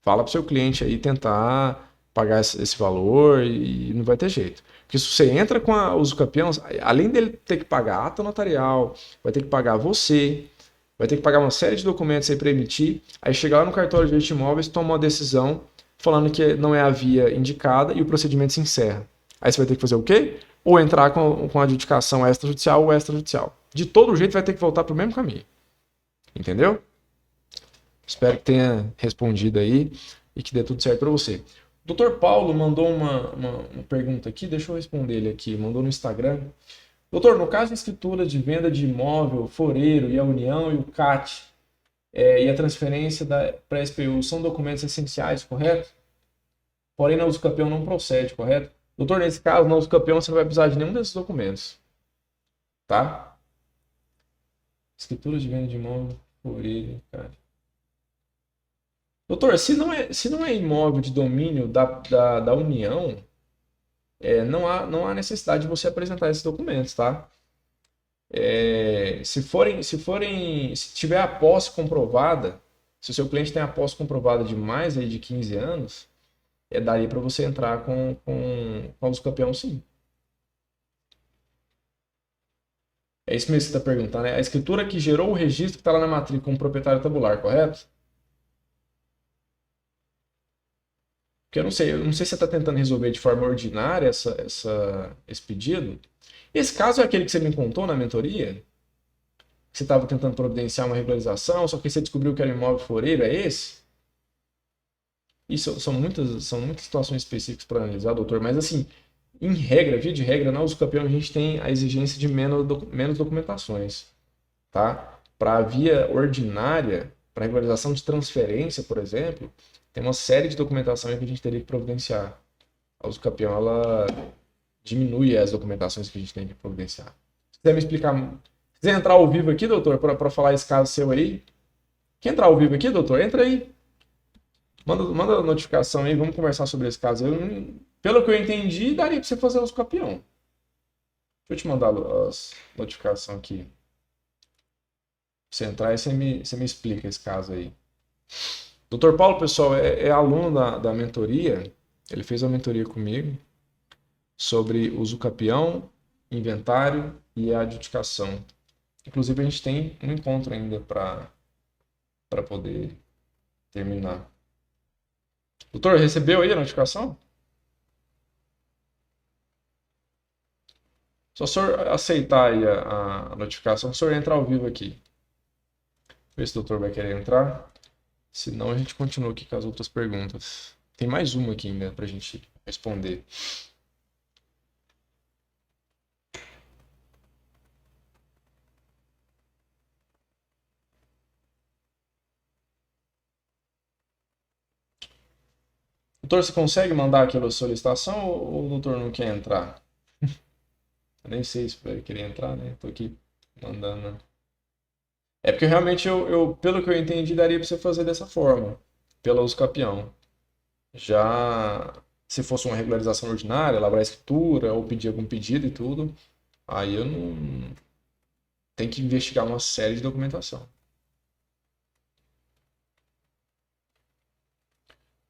Fala para o seu cliente aí tentar pagar esse valor e não vai ter jeito. Porque se você entra com o uso capião, além dele ter que pagar ata notarial, vai ter que pagar você, vai ter que pagar uma série de documentos aí para emitir, aí chegar lá no cartório de direito de imóveis, toma uma decisão falando que não é a via indicada e o procedimento se encerra. Aí você vai ter que fazer o quê? Ou entrar com a adjudicação extrajudicial ou extrajudicial. De todo jeito vai ter que voltar para o mesmo caminho. Entendeu? Espero que tenha respondido aí e que dê tudo certo para você. O Dr. Paulo mandou uma pergunta aqui, deixa eu responder ele aqui, mandou no Instagram. Doutor, no caso de escritura de venda de imóvel, foreiro e a união e o CAT e a transferência para a SPU são documentos essenciais, correto? Porém, na uso capião não procede, correto? Doutor, nesse caso, na uso capião você não vai precisar de nenhum desses documentos. Tá? Escritura de venda de imóvel, foreiro, CAT. Doutor, se não é imóvel de domínio da União, não há necessidade de você apresentar esses documentos, tá? Se tiver a posse comprovada, se o seu cliente tem a posse comprovada de mais aí de 15 anos, daria para você entrar com o uso capião, sim. É isso mesmo que você está perguntando, né? A escritura que gerou o registro que está lá na matrícula como proprietário tabular, correto? Porque eu não sei se você está tentando resolver de forma ordinária esse pedido. Esse caso é aquele que você me contou na mentoria? Que você estava tentando providenciar uma regularização, só que você descobriu que era imóvel foreiro, é esse? Isso são muitas situações específicas para analisar, doutor, mas assim, em regra, via de regra, na uso capião a gente tem a exigência de menos documentações, tá? Para a via ordinária, para regularização de transferência, por exemplo, tem uma série de documentações que a gente teria que providenciar. A uso capião, ela diminui as documentações que a gente tem que providenciar. Se quiser me explicar, se quiser entrar ao vivo aqui, doutor, para falar esse caso seu aí, quer entrar ao vivo aqui, doutor? Entra aí. Manda a notificação aí, vamos conversar sobre esse caso. Pelo que eu entendi, daria para você fazer uso capião. Deixa eu te mandar as notificações aqui. Pra você entrar e você me explica esse caso aí. Dr. Paulo, pessoal, é aluno da mentoria. Ele fez uma mentoria comigo sobre uso capião, inventário e adjudicação. Inclusive, a gente tem um encontro ainda para poder terminar. Doutor, recebeu aí a notificação? Só o senhor aceitar aí a notificação, o senhor entra ao vivo aqui. Ver se o doutor vai querer entrar. Senão a gente continua aqui com as outras perguntas. Tem mais uma aqui ainda pra gente responder. Doutor, você consegue mandar aquela solicitação ou o doutor não quer entrar? Eu nem sei se vai querer entrar, né? Tô aqui mandando. É porque realmente pelo que eu entendi, daria pra você fazer dessa forma, pela uso capião. Já se fosse uma regularização ordinária, elaborar a escritura ou pedir algum pedido e tudo, aí eu não. Tem que investigar uma série de documentação.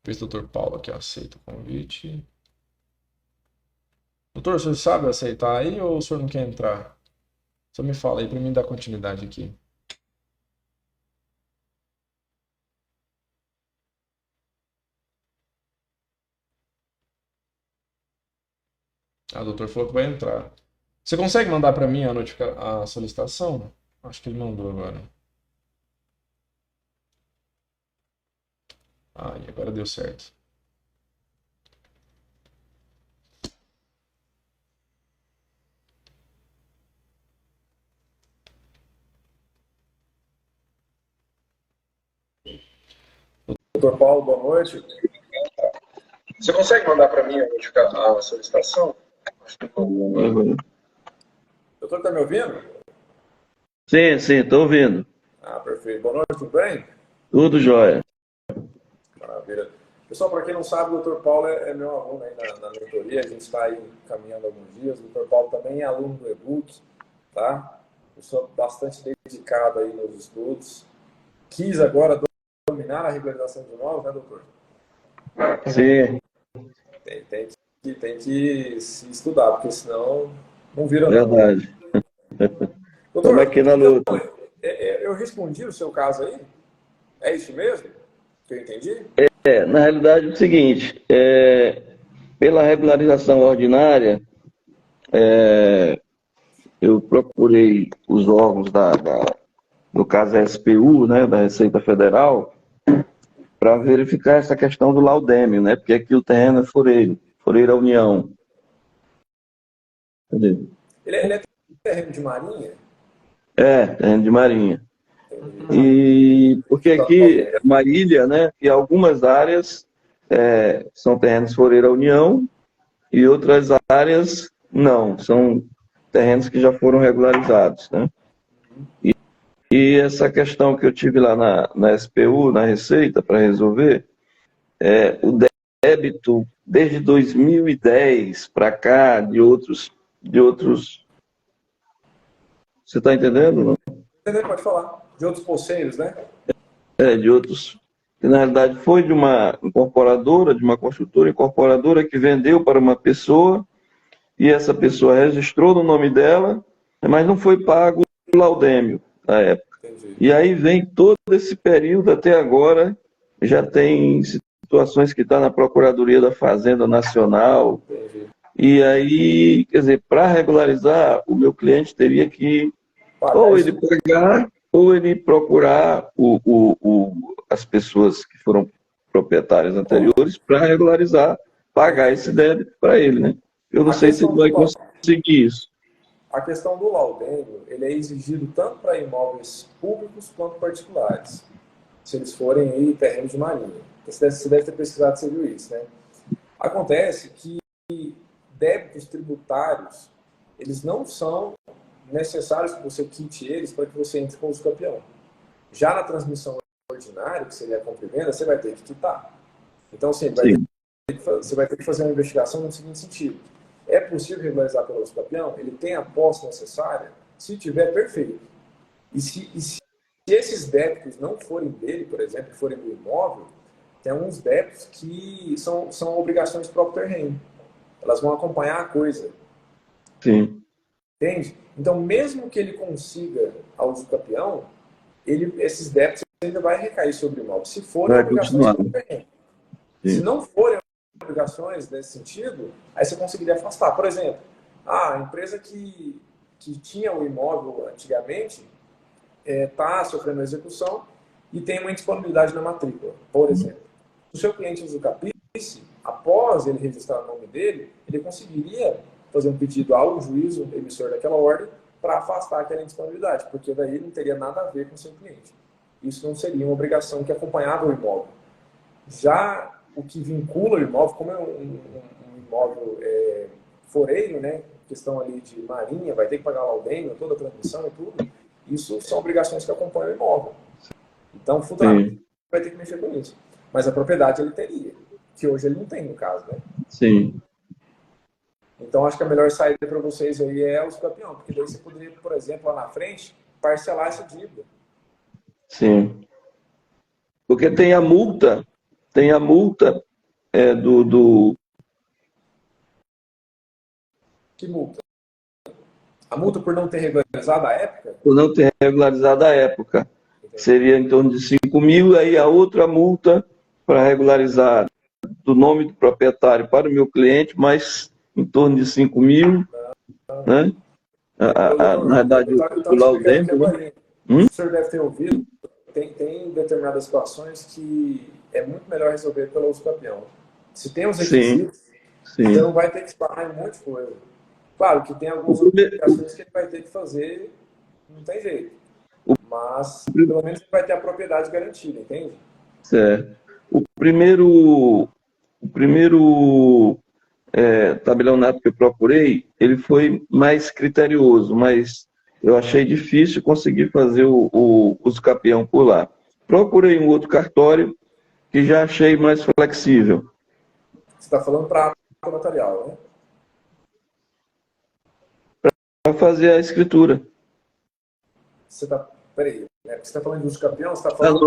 Ver se o Dr. Paulo aqui aceita o convite. Doutor, o senhor sabe aceitar aí ou o senhor não quer entrar? Só me fala aí para mim dar continuidade aqui. Ah, o doutor falou que vai entrar. Você consegue mandar para mim a solicitação? Acho que ele mandou agora. Ah, e agora deu certo. Doutor Paulo, boa noite. Você consegue mandar para mim a solicitação? Acho que não. Uhum. Doutor, tá me ouvindo? Sim, sim, estou ouvindo. Ah, perfeito. Boa noite, tudo bem? Tudo jóia. Maravilha. Pessoal, para quem não sabe, o Dr. Paulo é meu aluno aí na mentoria, a gente está aí caminhando alguns dias. O Dr. Paulo também é aluno do e-book, tá? Pessoa bastante dedicado aí nos estudos. Quis agora dominar a regularização de imóveis, né, doutor? Sim, Tem que se estudar, porque senão não vira não. verdade. Estamos Doutor, aqui na então, luta. eu respondi o seu caso aí? É isso mesmo? Que eu entendi? Na realidade é o seguinte, pela regularização ordinária, eu procurei os órgãos no caso a SPU, né, da Receita Federal, para verificar essa questão do laudêmio, né, porque aqui o terreno é Fureira União. Entendeu? Ele é terreno de marinha? Terreno de Marinha. E porque aqui é uma ilha, né? E algumas áreas são terrenos Floreira União e outras áreas não, são terrenos que já foram regularizados, né? E essa questão que eu tive lá na SPU, na Receita, para resolver, o débito desde 2010 para cá, de outros. Você está entendendo? Não? Pode falar. De outros poceiros, né? De outros, que na realidade foi de uma incorporadora, de uma construtora incorporadora que vendeu para uma pessoa e essa pessoa registrou no nome dela, mas não foi pago o laudêmio na época. Entendi. E aí vem todo esse período até agora, já tem situações que está na Procuradoria da Fazenda Nacional. Entendi. E aí, quer dizer, para regularizar, o meu cliente teria que ou ele pagar, ou ele procurar as pessoas que foram proprietárias anteriores para regularizar, pagar esse débito para ele, né? Eu não sei se ele vai conseguir isso. A questão do laudêmio, ele é exigido tanto para imóveis públicos quanto particulares, se eles forem aí terrenos de marinha. Você deve ter pesquisado, você viu isso, né? Acontece que débitos tributários, eles não são necessários que você quite eles para que você entre com o campeão. Já na transmissão ordinária, que seria a compra e venda, você vai ter que quitar. Então, assim, você vai ter que fazer uma investigação no seguinte sentido. É possível regularizar pelo campeão? Ele tem a posse necessária? Se tiver, perfeito. E se esses débitos não forem dele, por exemplo, forem do imóvel, tem alguns débitos que são obrigações do próprio terreno. Elas vão acompanhar a coisa. Sim. Entende? Então, mesmo que ele consiga a usucapião, esses débitos ainda vai recair sobre o imóvel. Se forem obrigações do terreno. Se não forem obrigações nesse sentido, aí você conseguiria afastar. Por exemplo, a empresa que tinha o imóvel antigamente está sofrendo execução e tem uma indisponibilidade na matrícula, por exemplo. Se o seu cliente usucapice, após ele registrar o nome dele, ele conseguiria fazer um pedido ao juízo emissor daquela ordem para afastar aquela indisponibilidade, porque daí não teria nada a ver com o seu cliente. Isso não seria uma obrigação que acompanhava o imóvel. Já o que vincula o imóvel, como é um imóvel foreiro, né, questão ali de marinha, vai ter que pagar laudêmio, toda a transmissão e tudo, isso são obrigações que acompanham o imóvel. Então, futuramente, vai ter que mexer com isso. Mas a propriedade ele teria, que hoje ele não tem, no caso, né? Sim. Então, acho que a melhor saída para vocês aí é os campeões, porque daí você poderia, por exemplo, lá na frente, parcelar essa dívida. Sim. Porque tem a multa do... Que multa? A multa por não ter regularizado a época? Por não ter regularizado a época. Entendi. Seria em torno de 5 mil, aí a outra multa para regularizar do nome do proprietário para o meu cliente, mais em torno de 5 mil, né? Na verdade, o Laudemir, né? O senhor deve ter ouvido, tem determinadas situações que é muito melhor resolver pelo uso campeão. Se tem os requisitos, você não vai ter que esbarrar em um monte de coisa. Claro que tem algumas aplicações que ele vai ter que fazer, não tem jeito. Mas, pelo menos, ele vai ter a propriedade garantida, entende? Certo. O primeiro tabelionato que eu procurei, ele foi mais criterioso, mas eu achei difícil conseguir fazer o uso capião por lá. Procurei um outro cartório que já achei mais flexível. Você está falando para ato notarial, né? Para fazer a escritura. Você está... Peraí, né? Você está falando de uso capião? Você está falando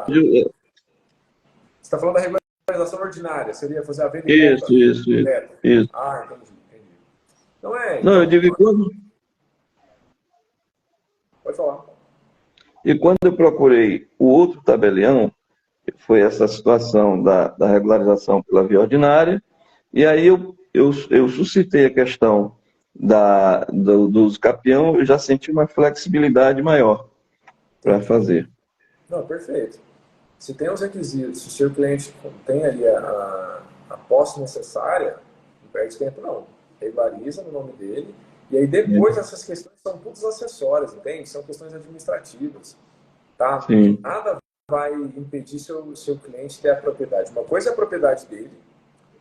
Você está falando da regularização ordinária, seria fazer a venda e compra? Isso. Ah, entendi. Não é... Não, eu digo quando... Pode falar. E quando eu procurei o outro tabelião, foi essa situação da regularização pela via ordinária, e aí eu suscitei a questão do uso capião, eu já senti uma flexibilidade maior para fazer. Não, perfeito. Se tem os requisitos, se o seu cliente tem ali a posse necessária, não perde tempo não. Regulariza no nome dele, e aí depois essas questões são todas acessórias, entende? São questões administrativas, tá? Sim. Nada vai impedir seu cliente ter a propriedade. Uma coisa é a propriedade dele,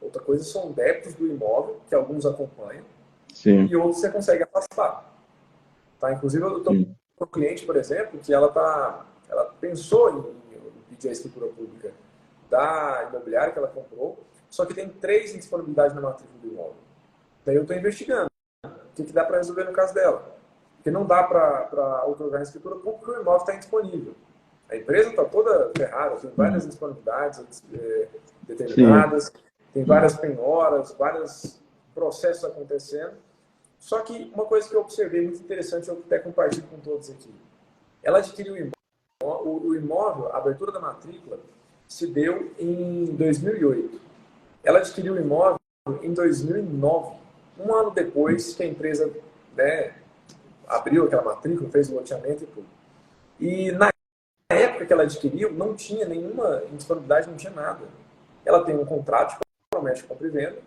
outra coisa são débitos do imóvel, que alguns acompanham, Sim. e outros você consegue afastar. Tá? Inclusive, eu estou com um cliente, por exemplo, que ela pensou em pedir a escritura pública da imobiliária que ela comprou, só que tem 3 indisponibilidades na matrícula do imóvel. Daí eu estou investigando o que dá para resolver no caso dela. Porque não dá para otorgar a escritura pública porque o imóvel está indisponível. A empresa está toda ferrada, tem várias indisponibilidades determinadas, tem várias penhoras, vários processos acontecendo. Só que uma coisa que eu observei muito interessante, eu até compartilho com todos aqui. Ela adquiriu o imóvel, a abertura da matrícula, se deu em 2008. Ela adquiriu o imóvel em 2009, um ano depois que a empresa, né, abriu aquela matrícula, fez o loteamento e tudo. E na época que ela adquiriu, não tinha nenhuma indisponibilidade, não tinha nada. Ela tem um contrato que promete compra e venda,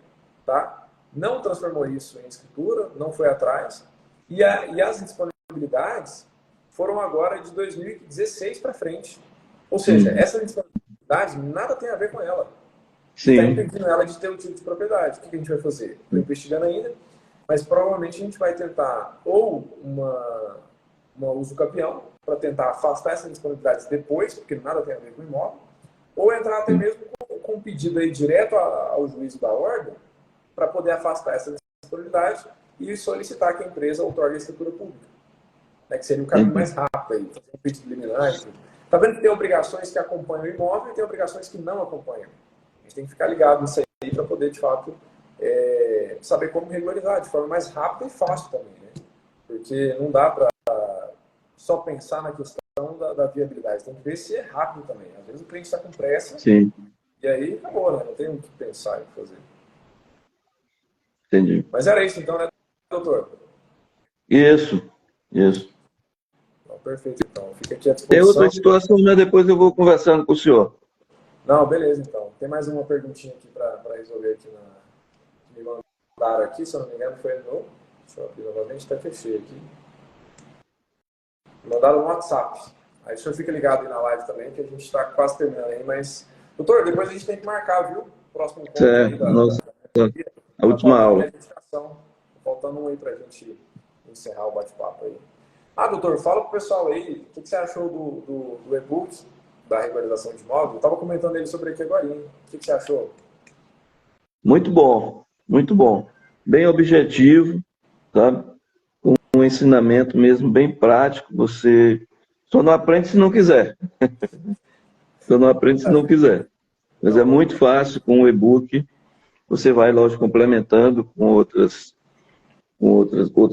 tá? Não transformou isso em escritura, não foi atrás, e as indisponibilidades foram agora de 2016 para frente. Ou seja, essa indisponibilidade nada tem a ver com ela. Está impedindo ela de ter o título de propriedade. O que a gente vai fazer? Estou investigando ainda, mas provavelmente a gente vai tentar ou uma uso capião, para tentar afastar essas disponibilidades depois, porque nada tem a ver com o imóvel, ou entrar até mesmo com um pedido aí direto ao juízo da ordem, para poder afastar essa disponibilidade e solicitar que a empresa outorgue a escritura pública. Né, que seria um caminho mais rápido aí, fazer um pedido liminar. Está vendo que tem obrigações que acompanham o imóvel e tem obrigações que não acompanham. A gente tem que ficar ligado nisso aí para poder, de fato, saber como regularizar de forma mais rápida e fácil também, né? Porque não dá para só pensar na questão da viabilidade. Tem que ver se é rápido também. Às vezes o cliente está com pressa e aí acabou, né? Não tem o que pensar em fazer. Entendi. Mas era isso então, né, doutor? Isso. Então, perfeito, então. Fica aqui à disposição. Tem outra situação, né? Depois eu vou conversando com o senhor. Não, beleza, então. Tem mais uma perguntinha aqui para resolver aqui que me mandaram aqui, se eu não me engano, foi no... Deixa eu abrir novamente, até fechei aqui. Mandaram no WhatsApp. Aí o senhor fica ligado aí na live também, que a gente está quase terminando aí, mas... Doutor, depois a gente tem que marcar, viu? Próximo encontro aí a última aula. Faltando um aí pra gente encerrar o bate-papo aí. Ah, doutor, fala pro pessoal aí, o que você achou do e-book da regularização de imóvel? Eu estava comentando ele sobre aqui agora. O que você achou? Muito bom, muito bom. Bem objetivo, sabe? Com um ensinamento mesmo bem prático. Você só não aprende se não quiser. Só não aprende se não quiser. Mas é muito fácil com o e-book. Você vai, lógico, complementando com outros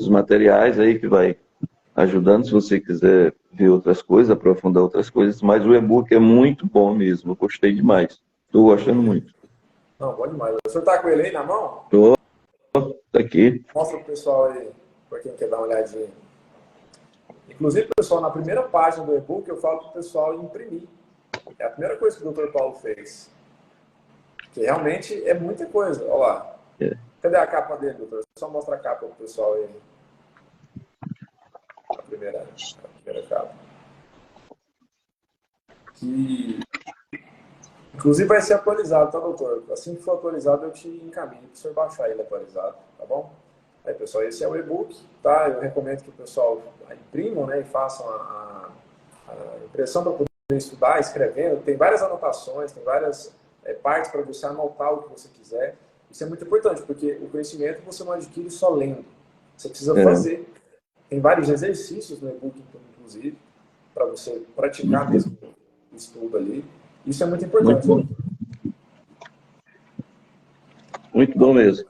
materiais aí que vai ajudando, se você quiser ver outras coisas, aprofundar outras coisas. Mas o e-book é muito bom mesmo. Eu gostei demais. Estou gostando muito. Não, bom demais. O senhor está com ele aí na mão? Tô aqui. Mostra pro pessoal aí, para quem quer dar uma olhadinha. Inclusive, pessoal, na primeira página do e-book eu falo pro pessoal imprimir. É a primeira coisa que o Dr. Paulo fez. Que realmente é muita coisa. Olha lá. É. Cadê a capa dele, doutor? Só mostra a capa pro pessoal aí. A primeira capa. Que, inclusive, vai ser atualizado, tá, doutor? Assim que for atualizado, eu te encaminho para o senhor baixar ele atualizado, tá bom? Aí, pessoal, esse é o e-book, tá? Eu recomendo que o pessoal imprimam, né, e façam a impressão para poder estudar, escrevendo. Tem várias anotações, tem várias partes para você anotar o que você quiser. Isso é muito importante, porque o conhecimento você não adquire só lendo. Você precisa fazer. Tem vários exercícios no e-book, inclusive, para você praticar mesmo o estudo ali. Isso é muito importante. Muito bom mesmo.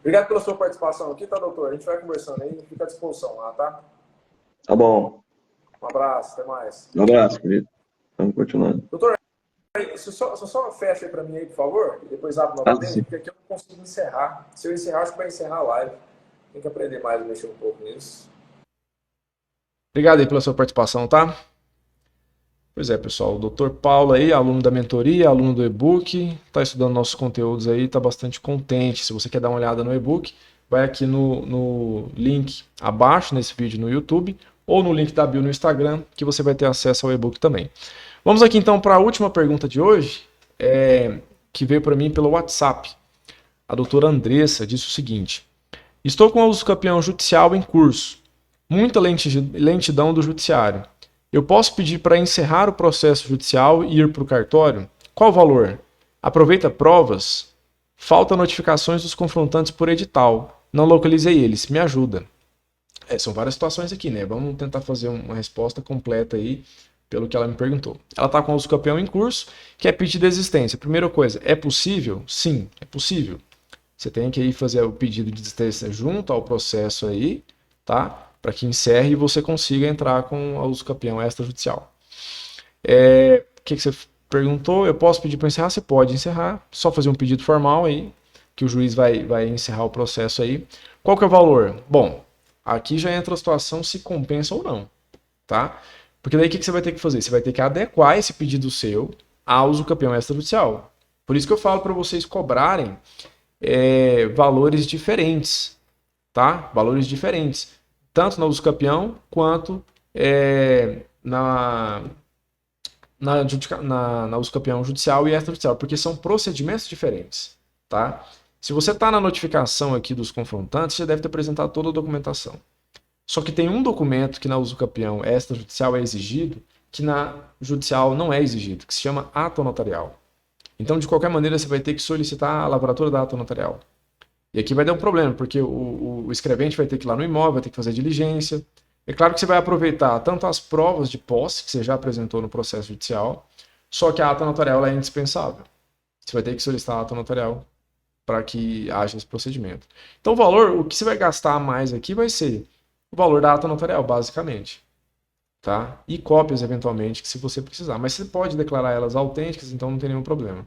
Obrigado pela sua participação aqui, tá, doutor? A gente vai conversando aí, fica à disposição lá, tá? Tá bom. Um abraço, até mais. Um abraço, querido. Vamos continuando. Doutor, você só fecha aí para mim aí, por favor, e depois abre novamente, porque aqui eu não consigo encerrar. Se eu encerrar, acho que vai encerrar a live. Tem que aprender mais, mexer um pouco nisso. Obrigado aí pela sua participação, tá? Pois é, pessoal, o Dr. Paulo aí, aluno da mentoria, aluno do e-book, está estudando nossos conteúdos aí, está bastante contente. Se você quer dar uma olhada no e-book, vai aqui no link abaixo nesse vídeo no YouTube ou no link da bio no Instagram, que você vai ter acesso ao e-book também. Vamos aqui então para a última pergunta de hoje, que veio para mim pelo WhatsApp. A doutora Andressa disse o seguinte: estou com o uso campeão judicial em curso, muita lentidão do judiciário. Eu posso pedir para encerrar o processo judicial e ir para o cartório? Qual o valor? Aproveita provas? Falta notificações dos confrontantes por edital. Não localizei eles. Me ajuda. São várias situações aqui, né? Vamos tentar fazer uma resposta completa aí pelo que ela me perguntou. Ela está com o uso campeão em curso, quer pedir desistência. Primeira coisa, é possível? Sim, é possível. Você tem que aí fazer o pedido de desistência junto ao processo aí, tá? Para que encerre e você consiga entrar com o uso campeão extrajudicial. O que você perguntou? Eu posso pedir para encerrar? Você pode encerrar, só fazer um pedido formal aí, que o juiz vai encerrar o processo aí. Qual que é o valor? Bom, aqui já entra a situação se compensa ou não, tá? Porque daí o que você vai ter que fazer? Você vai ter que adequar esse pedido seu ao uso campeão extrajudicial. Por isso que eu falo para vocês cobrarem valores diferentes, tá? Valores diferentes. Tanto na uso campeão quanto na uso campeão judicial e extrajudicial, porque são procedimentos diferentes, tá? Se você está na notificação aqui dos confrontantes, você deve ter apresentado toda a documentação. Só que tem um documento que na uso campeão extrajudicial é exigido, que na judicial não é exigido, que se chama ato notarial. Então, de qualquer maneira, você vai ter que solicitar a lavratura da ato notarial. E aqui vai dar um problema, porque o escrevente vai ter que ir lá no imóvel, vai ter que fazer diligência. É claro que você vai aproveitar tanto as provas de posse, que você já apresentou no processo judicial, só que a ata notarial é indispensável. Você vai ter que solicitar a ata notarial para que haja esse procedimento. Então, o valor, o que você vai gastar mais aqui vai ser o valor da ata notarial, basicamente. Tá? E cópias, eventualmente, que se você precisar. Mas você pode declarar elas autênticas, então não tem nenhum problema.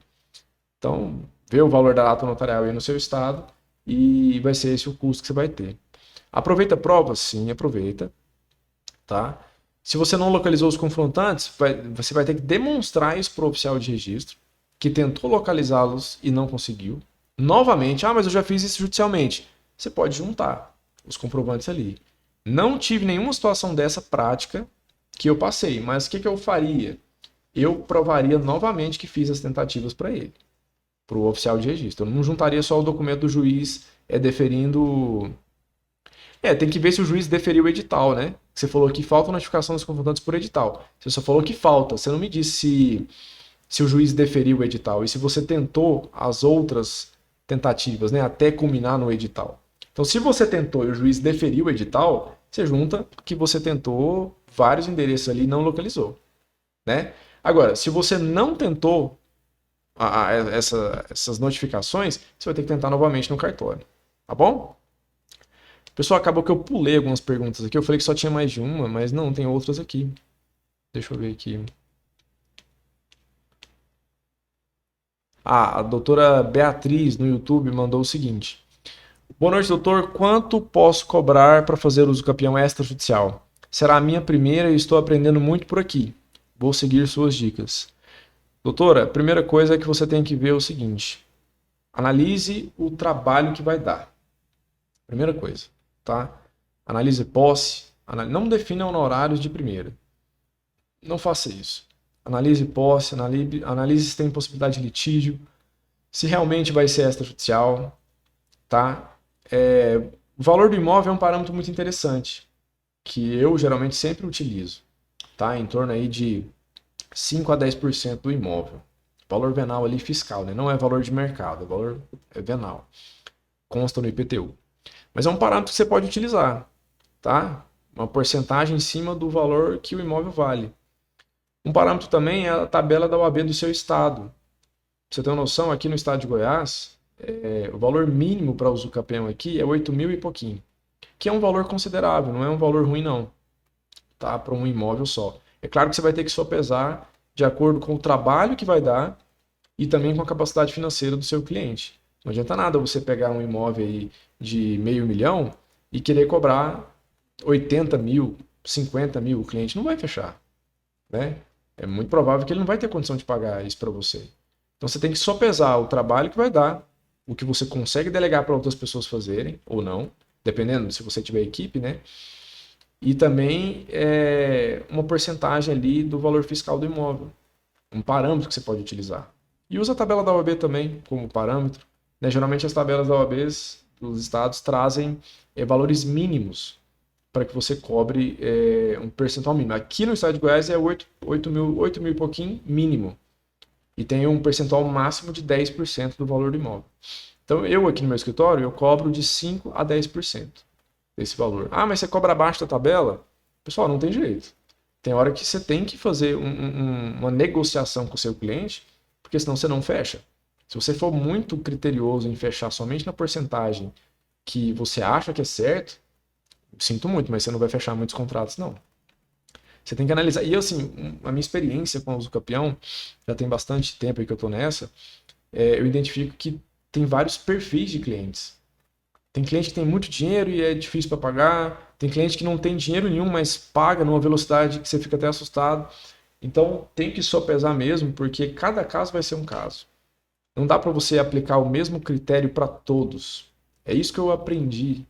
Então, vê o valor da ata notarial aí no seu estado e vai ser esse o custo que você vai ter. Aproveita provas? Sim, aproveita. Tá? Se você não localizou os confrontantes, você vai ter que demonstrar isso para o oficial de registro, que tentou localizá-los e não conseguiu. Novamente, mas eu já fiz isso judicialmente. Você pode juntar os comprovantes ali. Não tive nenhuma situação dessa prática que eu passei, mas o que eu faria? Eu provaria novamente que fiz as tentativas para ele, para o oficial de registro. Eu não juntaria só o documento do juiz deferindo... tem que ver se o juiz deferiu o edital, né? Você falou que falta notificação dos confrontantes por edital. Você só falou que falta. Você não me disse se o juiz deferiu o edital e se você tentou as outras tentativas, né? Até culminar no edital. Então, se você tentou e o juiz deferiu o edital, você junta que você tentou vários endereços ali e não localizou, né? Agora, se você não tentou essas notificações, você vai ter que tentar novamente no cartório, tá bom? Pessoal, acabou que eu pulei algumas perguntas aqui. Eu falei que só tinha mais de uma, mas não, tem outras aqui. Deixa eu ver aqui. A doutora Beatriz no YouTube mandou o seguinte: Boa noite, doutor. Quanto posso cobrar para fazer uso campeão extrajudicial? Será a minha primeira e estou aprendendo muito por aqui. Vou seguir suas dicas. Doutora, a primeira coisa é que você tem que ver o seguinte: analise o trabalho que vai dar. Primeira coisa, tá? Analise posse, não defina honorários de primeira. Não faça isso. Analise posse, analise se tem possibilidade de litígio, se realmente vai ser extrajudicial, tá? O valor do imóvel é um parâmetro muito interessante, que eu geralmente sempre utilizo, tá? Em torno aí de 5 a 10% do imóvel. Valor venal ali fiscal, né? Não é valor de mercado, é valor venal. Consta no IPTU. Mas é um parâmetro que você pode utilizar, tá? Uma porcentagem em cima do valor que o imóvel vale. Um parâmetro também é a tabela da OAB do seu estado. Pra você ter uma noção, aqui no estado de Goiás, o valor mínimo para uso campeão aqui é 8 mil e pouquinho, que é um valor considerável, não é um valor ruim não, tá? Para um imóvel só. É claro que você vai ter que sopesar de acordo com o trabalho que vai dar e também com a capacidade financeira do seu cliente. Não adianta nada você pegar um imóvel aí de meio milhão e querer cobrar 80 mil, 50 mil, o cliente não vai fechar, né? É muito provável que ele não vai ter condição de pagar isso para você. Então você tem que sopesar o trabalho que vai dar, o que você consegue delegar para outras pessoas fazerem ou não, dependendo se você tiver equipe, né? E também uma porcentagem ali do valor fiscal do imóvel, um parâmetro que você pode utilizar. E usa a tabela da OAB também como parâmetro, né? Geralmente as tabelas da OAB dos estados trazem valores mínimos para que você cobre um percentual mínimo. Aqui no estado de Goiás é 8 mil e pouquinho mínimo. E tem um percentual máximo de 10% do valor do imóvel. Então eu aqui no meu escritório, eu cobro de 5 a 10% desse valor. Ah, mas você cobra abaixo da tabela? Pessoal, não tem jeito. Tem hora que você tem que fazer uma negociação com o seu cliente, porque senão você não fecha. Se você for muito criterioso em fechar somente na porcentagem que você acha que é certo, sinto muito, mas você não vai fechar muitos contratos, não. Você tem que analisar. E assim, a minha experiência com o uso campeão, já tem bastante tempo aí que eu estou nessa, eu identifico que tem vários perfis de clientes. Tem cliente que tem muito dinheiro e é difícil para pagar. Tem cliente que não tem dinheiro nenhum, mas paga numa velocidade que você fica até assustado. Então tem que sopesar mesmo, porque cada caso vai ser um caso. Não dá para você aplicar o mesmo critério para todos. É isso que eu aprendi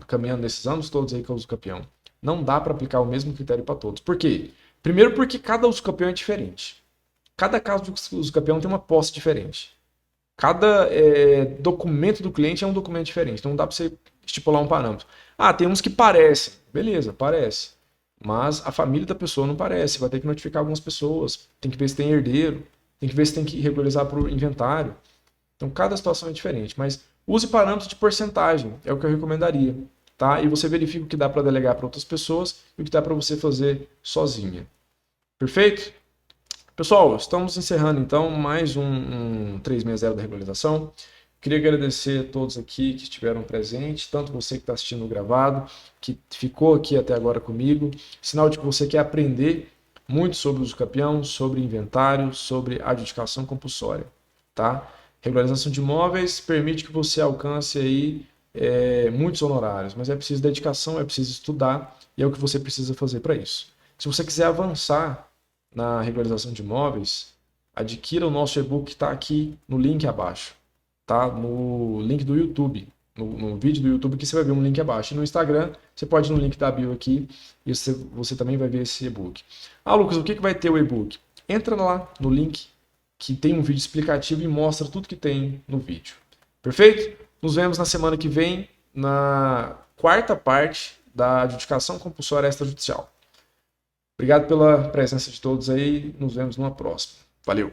caminhando nesses anos todos aí que eu uso campeão. Não dá para aplicar o mesmo critério para todos. Por quê? Primeiro porque cada uso campeão é diferente. Cada caso de uso campeão tem uma posse diferente. Cada documento do cliente é um documento diferente. Então não dá para você estipular um parâmetro. Ah, tem uns que parecem. Beleza, parece. Mas a família da pessoa não parece. Vai ter que notificar algumas pessoas. Tem que ver se tem herdeiro. Tem que ver se tem que regularizar para o inventário. Então cada situação é diferente. Mas use parâmetros de porcentagem. É o que eu recomendaria. Tá? E você verifica o que dá para delegar para outras pessoas e o que dá para você fazer sozinha. Perfeito? Pessoal, estamos encerrando então mais um 360 da regularização. Queria agradecer a todos aqui que estiveram presentes, tanto você que está assistindo o gravado, que ficou aqui até agora comigo. Sinal de que você quer aprender muito sobre o uso campeão, sobre inventário, sobre adjudicação compulsória. Tá? Regularização de imóveis permite que você alcance aí muitos honorários, mas é preciso dedicação, é preciso estudar e é o que você precisa fazer para isso. Se você quiser avançar na regularização de imóveis, adquira o nosso e-book que está aqui no link abaixo, tá? No link do YouTube, no vídeo do YouTube que você vai ver um link abaixo. E no Instagram, você pode ir no link da bio aqui e você também vai ver esse e-book. Ah, Lucas, o que vai ter o e-book? Entra lá no link que tem um vídeo explicativo e mostra tudo que tem no vídeo. Perfeito? Nos vemos na semana que vem, na quarta parte da adjudicação compulsória extrajudicial. Obrigado pela presença de todos aí. Nos vemos numa próxima. Valeu!